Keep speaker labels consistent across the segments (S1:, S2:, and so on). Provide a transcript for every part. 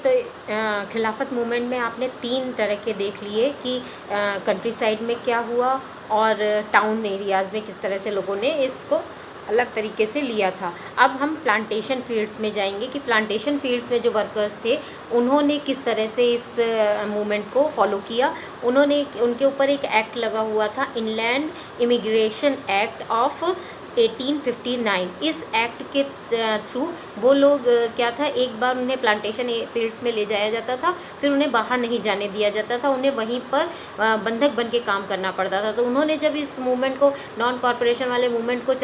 S1: खिलाफत मूवमेंट में आपने 3 तरह के देख लिए कि कंट्री साइड में क्या हुआ और टाउन एरियाज़ में किस तरह से लोगों ने इसको अलग तरीके से लिया था। अब हम प्लांटेशन फील्ड्स में जाएंगे कि प्लांटेशन फील्ड्स में जो वर्कर्स थे उन्होंने किस तरह से इस मूवमेंट को फॉलो किया। उन्होंने उनके ऊपर एक एक्ट लगा हुआ था, इनलैंड इमिग्रेशन एक्ट ऑफ 1859। इस एक्ट के थ्रू वो लोग क्या था, एक बार उन्हें प्लांटेशन फील्ड्स में ले जाया जाता था, फिर उन्हें बाहर नहीं जाने दिया जाता था, उन्हें वहीं पर बंधक बन के काम करना पड़ता था। तो उन्होंने जब इस मूवमेंट को, नॉन कॉरपोरेशन वाले मूवमेंट को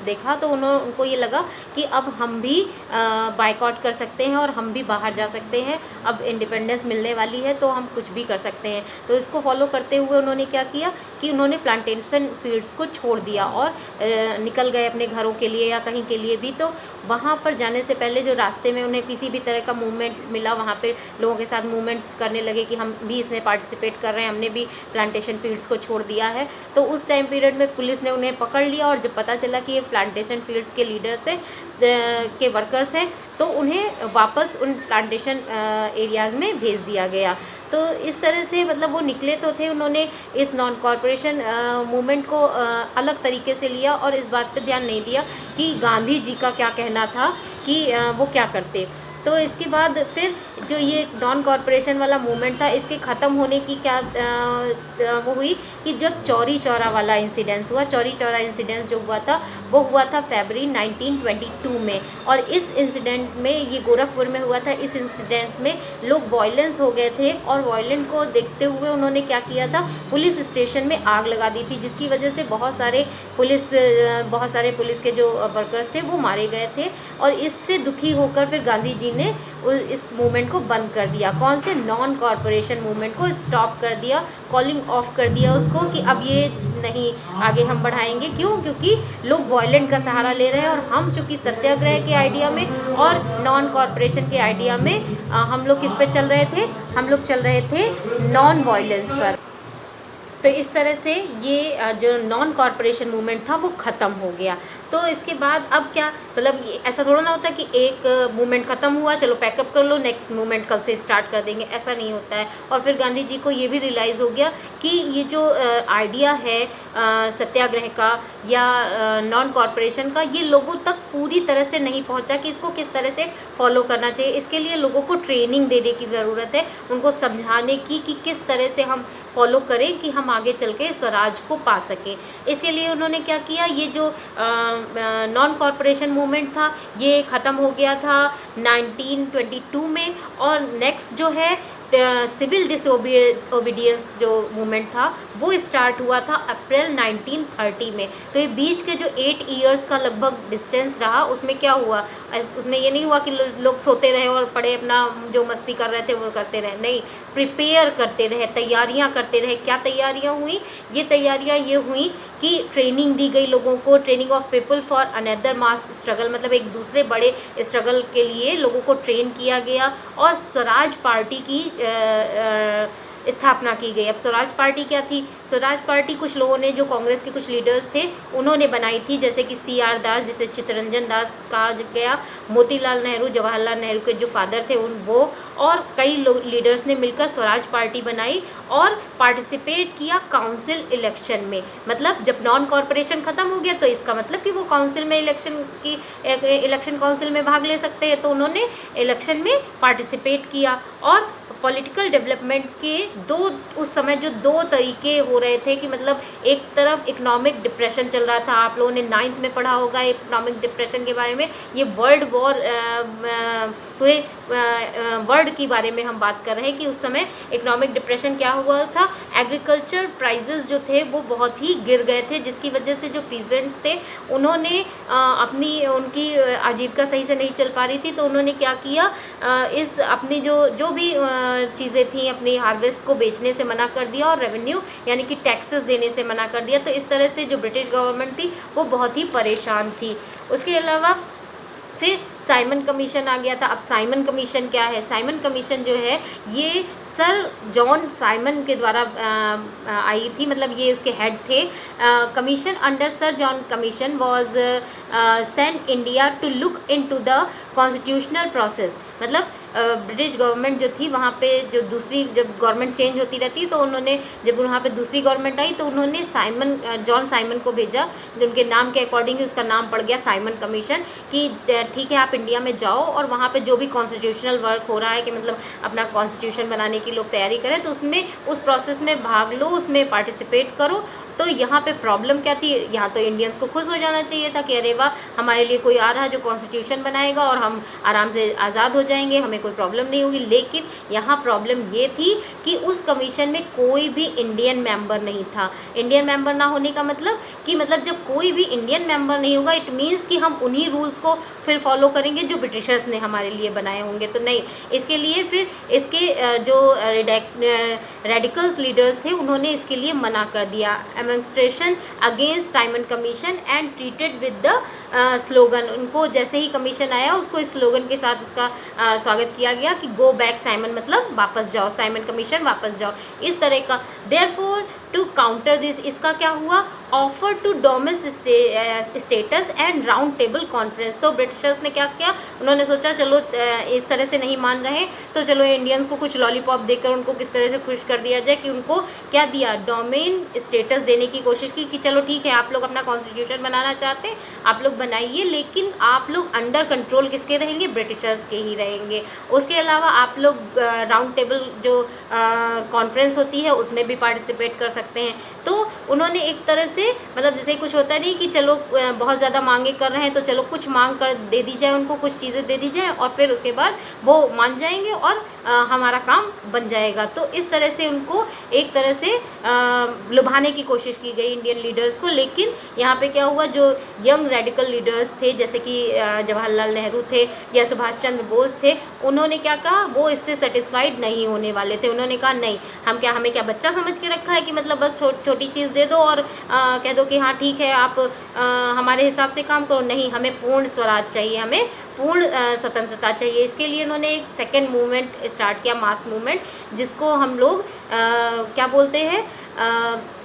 S1: देखा तो उनको ये लगा कि अब हम भी बायकॉट कर सकते हैं और हम भी बाहर जा सकते हैं, अब इंडिपेंडेंस मिलने वाली है तो हम कुछ भी कर सकते हैं। तो इसको फॉलो करते हुए उन्होंने क्या किया कि उन्होंने प्लांटेशन फील्ड्स को छोड़ दिया और निकल गए अपने घरों के लिए या कहीं के लिए भी। तो वहाँ पर जाने से पहले जो रास्ते में उन्हें किसी भी तरह का मूवमेंट मिला, वहाँ पे लोगों के साथ मूवमेंट्स करने लगे कि हम भी इसमें पार्टिसिपेट कर रहे हैं, हमने भी प्लांटेशन फील्ड्स को छोड़ दिया है। तो उस टाइम पीरियड में पुलिस ने उन्हें पकड़ लिया और जब पता चला कि ये प्लांटेशन फील्ड्स के लीडर्स हैं, के वर्कर्स हैं, तो उन्हें वापस उन प्लांटेशन एरियाज़ में भेज दिया गया। तो इस तरह से मतलब वो निकले तो थे, उन्होंने इस नॉन कॉरपोरेशन मूवमेंट को अलग तरीके से लिया और इस बात पे ध्यान नहीं दिया कि गांधी जी का क्या कहना था कि वो क्या करते। तो इसके बाद फिर जो ये नॉन कॉरपोरेशन वाला मूवमेंट था, इसके ख़त्म होने की क्या वो हुई कि जब चौरी चौरा वाला इंसिडेंस हुआ, चौरी चौरा इंसिडेंस जो हुआ था वो हुआ था फरवरी 1922 में। और इस इंसिडेंट में, ये गोरखपुर में हुआ था, इस इंसिडेंट में लोग वायलेंस हो गए थे और वायलेंस को देखते हुए उन्होंने क्या किया था, पुलिस स्टेशन में आग लगा दी थी, जिसकी वजह से बहुत सारे पुलिस के जो वर्कर्स थे वो मारे गए थे। और इससे दुखी होकर फिर गांधी जी ने इस मूवमेंट को बंद कर दिया। कौन से? नॉन कॉरपोरेशन मूवमेंट को स्टॉप कर दिया, कॉलिंग ऑफ कर दिया उसको कि अब ये नहीं आगे हम बढ़ाएंगे। क्यों? क्योंकि लोग वायलेंट का सहारा ले रहे हैं और हम चूँकि सत्याग्रह के आइडिया में और नॉन कॉरपोरेशन के आइडिया में हम लोग किस पे चल रहे थे, हम लोग चल रहे थे नॉन वायलेंस पर। तो इस तरह से ये जो नॉन कॉरपोरेशन मूवमेंट था वो ख़त्म हो गया। तो इसके बाद अब क्या, मतलब ऐसा थोड़ा ना होता कि एक मूवमेंट ख़त्म हुआ, चलो पैकअप कर लो, नेक्स्ट मूवमेंट कल से स्टार्ट कर देंगे, ऐसा नहीं होता है। और फिर गांधी जी को ये भी रियलाइज़ हो गया कि ये जो आइडिया है सत्याग्रह का या नॉन कॉरपोरेशन का, ये लोगों तक पूरी तरह से नहीं पहुंचा कि इसको किस तरह से फॉलो करना चाहिए। इसके लिए लोगों को ट्रेनिंग देने की ज़रूरत है, उनको समझाने की कि किस तरह से हम फॉलो करें कि हम आगे चल के स्वराज को पा सकें। इसके लिए उन्होंने क्या किया, ये जो नॉन कॉरपोरेशन मूवमेंट था ये ख़त्म हो गया था 1922 में। और नेक्स्ट जो है सिविल डिसओबीडियंस जो मूवमेंट था वो स्टार्ट हुआ था अप्रैल 1930 में। तो ये बीच के जो 8 इयर्स का लगभग डिस्टेंस रहा, उसमें क्या हुआ, उसमें ये नहीं हुआ कि लोग सोते रहे और पड़े अपना जो मस्ती कर रहे थे वो करते रहे, नहीं, प्रिपेयर करते रहे, तैयारियां करते रहे। क्या तैयारियां हुई? ये तैयारियां ये हुई कि ट्रेनिंग दी गई लोगों को, training of people for another mass struggle, मतलब एक दूसरे बड़े स्ट्रगल के लिए लोगों को ट्रेन किया गया। और स्वराज पार्टी की स्थापना की गई। अब स्वराज पार्टी क्या थी? स्वराज पार्टी कुछ लोगों ने, जो कांग्रेस के कुछ लीडर्स थे, उन्होंने बनाई थी, जैसे कि CR दास, जिसे चित्तरंजन दास कहा गया, मोतीलाल नेहरू, जवाहरलाल नेहरू के जो फादर थे वो, और कई लीडर्स ने मिलकर स्वराज पार्टी बनाई और पार्टिसिपेट किया काउंसिल इलेक्शन में। मतलब जब नॉन कॉरपोरेशन ख़त्म हो गया तो इसका मतलब कि वो काउंसिल में इलेक्शन काउंसिल में भाग ले सकते हैं, तो उन्होंने इलेक्शन में पार्टिसिपेट किया। और पॉलिटिकल डेवलपमेंट के उस समय जो 2 तरीके हो रहे थे कि मतलब एक तरफ इकोनॉमिक डिप्रेशन चल रहा था, आप लोगों ने 9th में पढ़ा होगा इकोनॉमिक डिप्रेशन के बारे में, ये वर्ल्ड वॉर पूरे वर्ल्ड के बारे में हम बात कर रहे हैं कि उस समय इकोनॉमिक डिप्रेशन क्या हुआ था, एग्रीकल्चर प्राइजेस जो थे वो बहुत ही गिर गए थे, जिसकी वजह से जो पीजेंट्स थे उन्होंने उनकी आजीविका सही से नहीं चल पा रही थी, तो उन्होंने क्या किया, इस अपनी जो भी चीज़ें थी अपनी हार्वेस्ट को बेचने से मना कर दिया और रेवेन्यू यानी कि टैक्सेस देने से मना कर दिया। तो इस तरह से जो ब्रिटिश गवर्नमेंट थी वो बहुत ही परेशान थी। उसके अलावा फिर साइमन कमीशन आ गया था। अब साइमन कमीशन क्या है? साइमन कमीशन जो है ये सर जॉन साइमन के द्वारा आई थी, मतलब ये उसके हेड थे। Commission under sir John commission was sent India to look into the constitutional process. मतलब ब्रिटिश गवर्नमेंट जो थी वहाँ पे जो दूसरी जब गवर्नमेंट चेंज होती रहती तो उन्होंने जब वहाँ पे दूसरी गवर्नमेंट आई तो उन्होंने जॉन साइमन को भेजा, उनके नाम के अकॉर्डिंग उसका नाम पड़ गया साइमन कमीशन, कि ठीक है आप इंडिया में जाओ और वहाँ पे जो भी कॉन्स्टिट्यूशनल वर्क हो रहा है कि मतलब अपना कॉन्स्टिट्यूशन बनाने की लोग तैयारी करें तो उसमें उस प्रोसेस में भाग लो, उसमें पार्टिसिपेट करो। तो यहाँ पे प्रॉब्लम क्या थी, यहाँ तो इंडियंस को खुश हो जाना चाहिए था कि अरे वाह हमारे लिए कोई आ रहा है जो कॉन्स्टिट्यूशन बनाएगा और हम आराम से आज़ाद हो जाएंगे, हमें कोई प्रॉब्लम नहीं होगी। लेकिन यहाँ प्रॉब्लम ये थी कि उस कमीशन में कोई भी इंडियन मेंबर नहीं था। इंडियन मेंबर ना होने का मतलब कि मतलब जब कोई भी इंडियन मेंबर नहीं होगा इट मीन्स कि हम उन्हीं रूल्स को फिर फॉलो करेंगे जो ब्रिटिशर्स ने हमारे लिए बनाए होंगे। तो नहीं, इसके लिए फिर इसके जो रेडिकल्स लीडर्स थे उन्होंने इसके लिए मना कर दिया, demonstration against Simon commission and treated with the slogan. उनको जैसे ही कमीशन आया उसको इस स्लोगन के साथ उसका स्वागत किया गया कि गो बैक साइमन, मतलब वापस जाओ, साइमन कमीशन वापस जाओ, इस तरह का। देयरफॉर टू काउंटर दिस, इसका क्या हुआ, offer to dominion status and round table conference. तो ब्रिटिशर्स ने क्या किया, उन्होंने सोचा चलो इस तरह से नहीं मान रहे तो चलो इंडियंस को कुछ लॉलीपॉप देकर उनको किस तरह से खुश कर दिया जाए, कि उनको क्या दिया, डोमेन स्टेटस देने की कोशिश की कि चलो ठीक है आप लोग अपना कॉन्स्टिट्यूशन बनाना चाहते हैं आप लोग बनाइए, लेकिन आप लोग अंडर कंट्रोल किसके रहेंगे, ब्रिटिशर्स के ही रहेंगे। उसके अलावा आप लोग राउंड टेबल जो कॉन्फ्रेंस होती है उसमें भी पार्टिसिपेट कर सकते हैं। तो उन्होंने एक तरह से मतलब जैसे कुछ होता नहीं कि चलो बहुत ज़्यादा मांगे कर रहे हैं तो चलो कुछ मांग कर दे दी जाए, उनको कुछ चीज़ें दे दी जाए और फिर उसके बाद वो मान जाएंगे और हमारा काम बन जाएगा। तो इस तरह से उनको एक तरह से लुभाने की कोशिश की गई इंडियन लीडर्स को। लेकिन यहाँ पे क्या हुआ, जो यंग रेडिकल लीडर्स थे जैसे कि जवाहरलाल नेहरू थे या सुभाष चंद्र बोस थे, उन्होंने क्या कहा, वो इससे सेटिस्फाइड नहीं होने वाले थे। उन्होंने कहा नहीं, हमें क्या बच्चा समझ के रखा है कि मतलब बस छोटी चीज़ दे दो और कह दो कि हाँ ठीक है आप हमारे हिसाब से काम करो। नहीं, हमें पूर्ण स्वराज चाहिए, हमें पूर्ण स्वतंत्रता चाहिए। इसके लिए इन्होंने एक सेकेंड मूवमेंट स्टार्ट किया, मास मूवमेंट, जिसको हम लोग क्या बोलते हैं,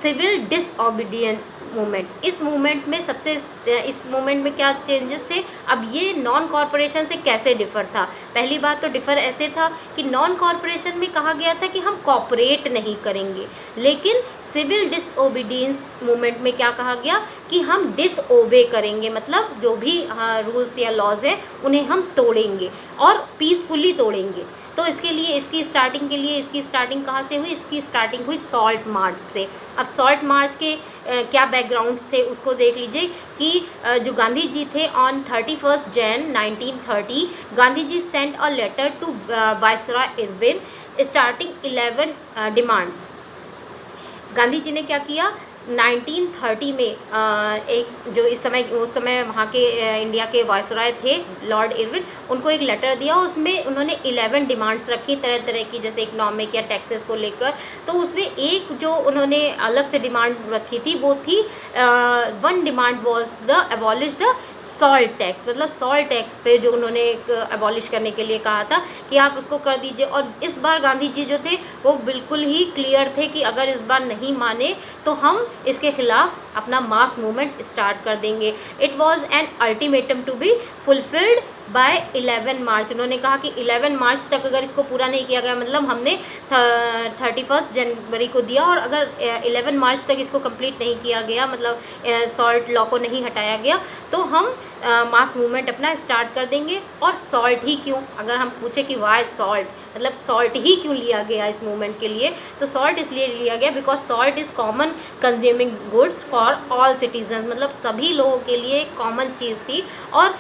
S1: सिविल डिसओबीडियंस मूवमेंट। इस मूवमेंट में इस मूवमेंट में क्या चेंजेस थे, अब ये नॉन कॉरपोरेशन से कैसे डिफ़र था। पहली बात तो डिफ़र ऐसे था कि नॉन कॉरपोरेशन में कहा गया था कि हम कॉपरेट नहीं करेंगे, लेकिन सिविल डिसओबीडियंस मूवमेंट में क्या कहा गया कि हम डिसओबे करेंगे, मतलब जो भी रूल्स या लॉज हैं उन्हें हम तोड़ेंगे और पीसफुली तोड़ेंगे। तो इसके लिए इसकी स्टार्टिंग कहाँ से हुई, इसकी स्टार्टिंग हुई सॉल्ट मार्च से। अब सॉल्ट मार्च के क्या बैकग्राउंड थे उसको देख लीजिए कि जो गांधी जी थे on 31 Jan 1930 Gandhi ji sent a letter to viceroy Irwin starting 11 demands. Gandhi ji ने क्या किया, 1930 में एक जो उस समय वहाँ के इंडिया के वायसरॉय थे लॉर्ड इरविन, उनको एक लेटर दिया, उसमें उन्होंने 11 डिमांड्स रखी तरह तरह की, जैसे इकोनॉमिक या टैक्सेस को लेकर। तो उसमें एक जो उन्होंने अलग से डिमांड रखी थी वो थी one demand was the abolish the salt tax, मतलब सॉल्ट टैक्स पे जो उन्होंने एक एबॉलिश करने के लिए कहा था कि आप उसको कर दीजिए। और इस बार गांधी जी जो थे वो बिल्कुल ही क्लियर थे कि अगर इस बार नहीं माने तो हम इसके खिलाफ अपना मास मूवमेंट स्टार्ट कर देंगे। It was an ultimatum to be fulfilled by 11 March. उन्होंने कहा कि 11 मार्च तक अगर इसको पूरा नहीं किया गया, मतलब हमने 31 जनवरी को दिया और अगर 11 मार्च तक इसको कंप्लीट नहीं किया गया, मतलब सॉल्ट लॉ को नहीं हटाया गया, तो हम मास मूवमेंट अपना स्टार्ट कर देंगे। और सॉल्ट ही क्यों, अगर हम पूछे कि वाई सॉल्ट, मतलब सॉल्ट ही क्यों लिया गया इस मूवमेंट के लिए, तो सॉल्ट इसलिए लिया गया because salt is common consuming goods for all citizen, मतलब सभी लोगों के लिए कॉमन चीज़ थी और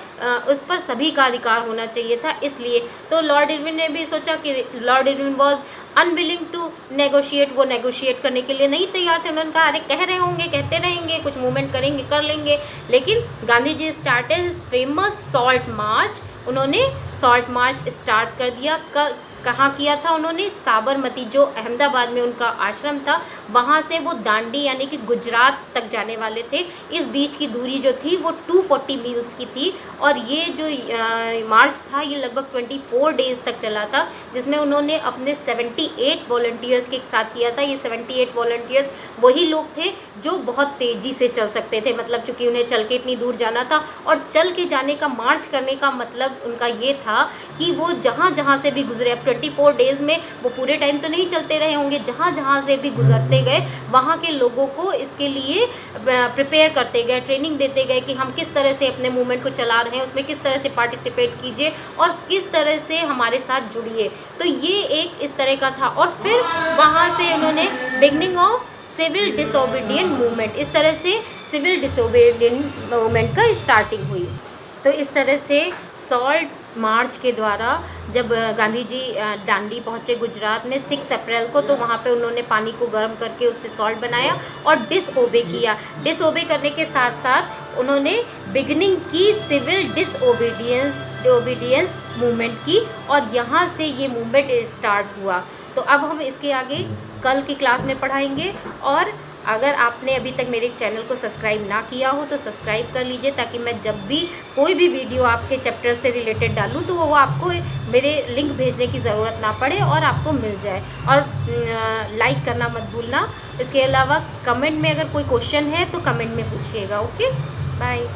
S1: उस पर सभी का अधिकार होना चाहिए था। इसलिए तो लॉर्ड इरविन ने भी सोचा कि Lord Irwin was unwilling to negotiate, वो नेगोशिएट करने के लिए नहीं तैयार थे। उन्होंने कहा अरे कह रहे होंगे, कहते रहेंगे, कुछ मूवमेंट करेंगे, कर लेंगे। लेकिन Gandhi ji started famous salt march, उन्होंने सॉल्ट मार्च स्टार्ट कर दिया। कहाँ किया था उन्होंने, साबरमती, जो अहमदाबाद में उनका आश्रम था, वहाँ से वो दांडी यानी कि गुजरात तक जाने वाले थे। इस बीच की दूरी जो थी वो 240 मील्स की थी और ये जो मार्च था ये लगभग 24 डेज़ तक चला था, जिसमें उन्होंने अपने 78 वॉलंटियर्स के साथ किया था। ये 78 वॉलंटियर्स वही लोग थे जो बहुत तेज़ी से चल सकते थे, मतलब चूँकि उन्हें चल के इतनी दूर जाना था और चल के जाने का, मार्च करने का मतलब उनका ये था था कि वो जहाँ जहाँ से भी गुजरे, अब 24 डेज़ में वो पूरे टाइम तो नहीं चलते रहे होंगे, जहाँ जहाँ से भी गुजरते गए वहाँ के लोगों को इसके लिए प्रिपेयर करते गए, ट्रेनिंग देते गए कि हम किस तरह से अपने मूवमेंट को चला रहे हैं, उसमें किस तरह से पार्टिसिपेट कीजिए और किस तरह से हमारे साथ जुड़िए। तो ये एक इस तरह का था। और फिर वहाँ से उन्होंने beginning of civil disobedient movement, इस तरह से सिविल डिसोबीडियंट मूवमेंट का स्टार्टिंग हुई। तो इस तरह से सॉल्ट मार्च के द्वारा जब गांधी जी दांडी पहुँचे गुजरात में 6 अप्रैल को, तो वहाँ पे उन्होंने पानी को गर्म करके उससे सॉल्ट बनाया और डिसओबे किया। डिसओबे करने के साथ साथ उन्होंने बिगनिंग की सिविल डिसओबीडियंस मूवमेंट की और यहाँ से ये मूवमेंट स्टार्ट हुआ। तो अब हम इसके आगे कल की क्लास में पढ़ाएंगे। और अगर आपने अभी तक मेरे चैनल को सब्सक्राइब ना किया हो तो सब्सक्राइब कर लीजिए, ताकि मैं जब भी कोई भी वीडियो आपके चैप्टर से रिलेटेड डालूँ तो वो आपको मेरे लिंक भेजने की ज़रूरत ना पड़े और आपको मिल जाए। और लाइक करना मत भूलना। इसके अलावा कमेंट में अगर कोई क्वेश्चन है तो कमेंट में पूछिएगा। Okay, bye.